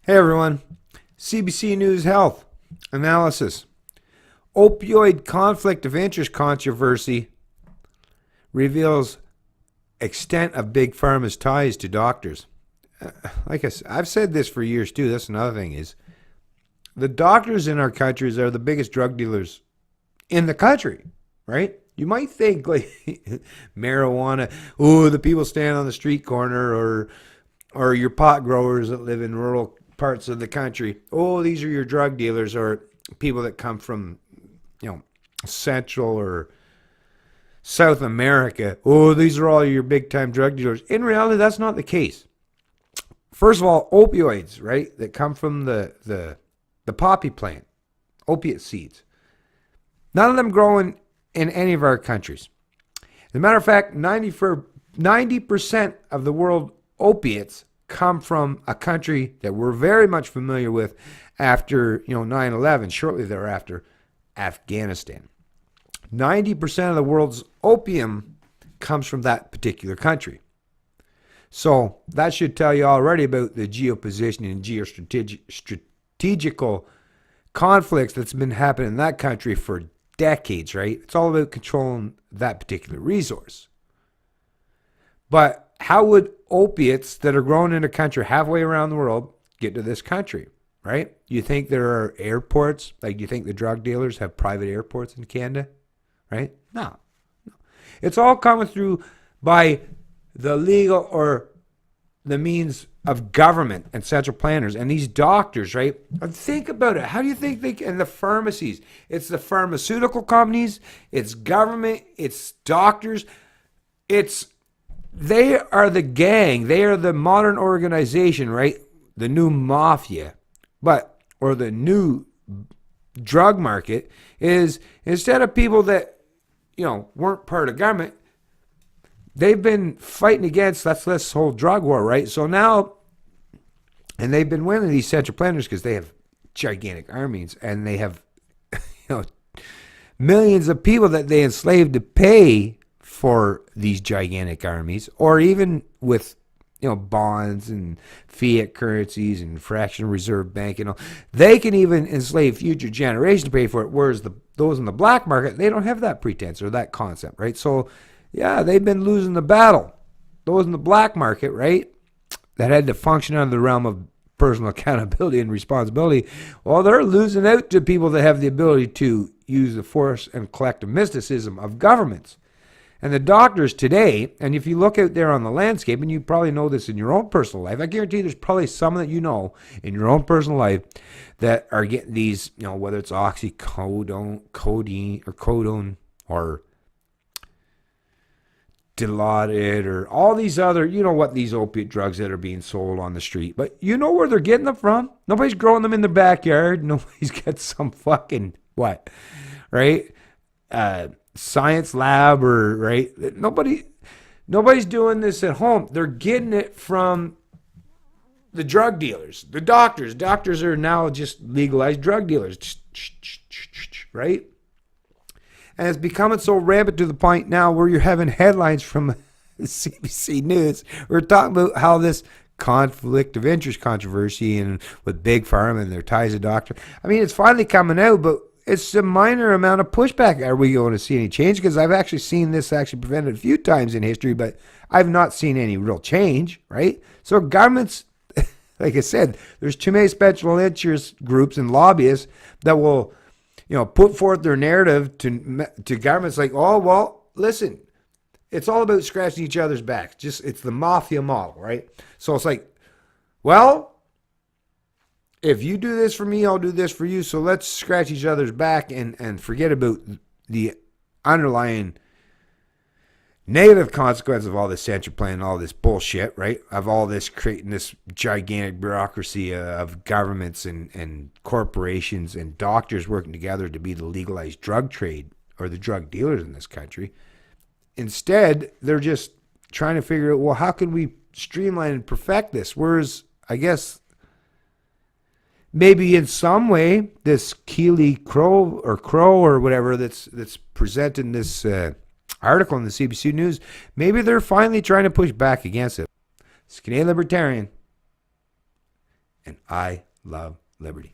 Hey everyone, CBC News Health Analysis. Opioid conflict of interest controversy reveals extent of Big Pharma's ties to doctors. Like I said, I've said this for years too. That's another thing is the doctors in our countries are the biggest drug dealers in the country, right? You might think like marijuana, oh, the people standing on the street corner or your pot growers that live in rural parts of the country. Oh, these are your drug dealers or people that come from, Central or South America. Oh, these are all your big time drug dealers. In reality, that's not the case. First of all, opioids, right, that come from the poppy plant, opiate seeds. None of them growing in any of our countries. As a matter of fact, 90% of the world opiates come from a country that we're very much familiar with after 9/11, shortly thereafter, Afghanistan. 90% of the world's opium comes from that particular country. So that should tell you already about the geopositioning and geostrategical conflicts that's been happening in that country for decades, right? It's all about controlling that particular resource. But how would opiates that are grown in a country halfway around the world get to this country, right? You think there are airports? Like, do you think the drug dealers have private airports in Canada, right? No. It's all coming through by the legal or the means of government and central planners and these doctors, right? And think about it. How do you think and the pharmacies? It's the pharmaceutical companies, it's government, it's doctors, they are the gang. They are the modern organization, right? The new mafia. Or the new drug market is instead of people that, weren't part of government, they've been fighting against this whole drug war, right? So now, and they've been winning these central planners because they have gigantic armies and they have, millions of people that they enslaved to pay for these gigantic armies, or even with bonds and fiat currencies and fractional reserve bank, they can even enslave future generations to pay for it. Whereas those in the black market, they don't have that pretense or that concept, right? So, yeah, they've been losing the battle. Those in the black market, right, that had to function under the realm of personal accountability and responsibility, well, they're losing out to people that have the ability to use the force and collective mysticism of governments. And the doctors today, and if you look out there on the landscape, and you probably know this in your own personal life, I guarantee there's probably some that in your own personal life that are getting these, whether it's oxycodone, codeine, or codone, or Dilaudid, or all these other, what these opiate drugs that are being sold on the street. But you know where they're getting them from? Nobody's growing them in their backyard. Nobody's got some fucking, right? Science lab or right. Nobody's doing this at home. They're getting it from the drug dealers, the doctors. Doctors are now just legalized drug dealers, right? And it's becoming so rampant to the point now where you're having headlines from CBC News. We're talking about how this conflict of interest controversy and with Big Pharma and their ties to doctor. I mean, it's finally coming out, but it's a minor amount of pushback. Are we going to see any change? Because I've actually seen this prevented a few times in history, but I've not seen any real change, right? So governments, like I said, there's too many special interest groups and lobbyists that will, put forth their narrative to governments like, oh, well, listen, it's all about scratching each other's backs. It's the mafia model, right? So it's like, well, if you do this for me, I'll do this for you. So let's scratch each other's back and forget about the underlying negative consequence of all this central plan and all this bullshit, right? Of all this creating this gigantic bureaucracy of governments and corporations and doctors working together to be the legalized drug trade or the drug dealers in this country. Instead, they're just trying to figure out, well, how can we streamline and perfect this? Whereas, I guess, maybe in some way, this Keely Crow or whatever that's presenting this article in the CBC News, maybe they're finally trying to push back against it. It's Canadian Libertarian. And I love liberty.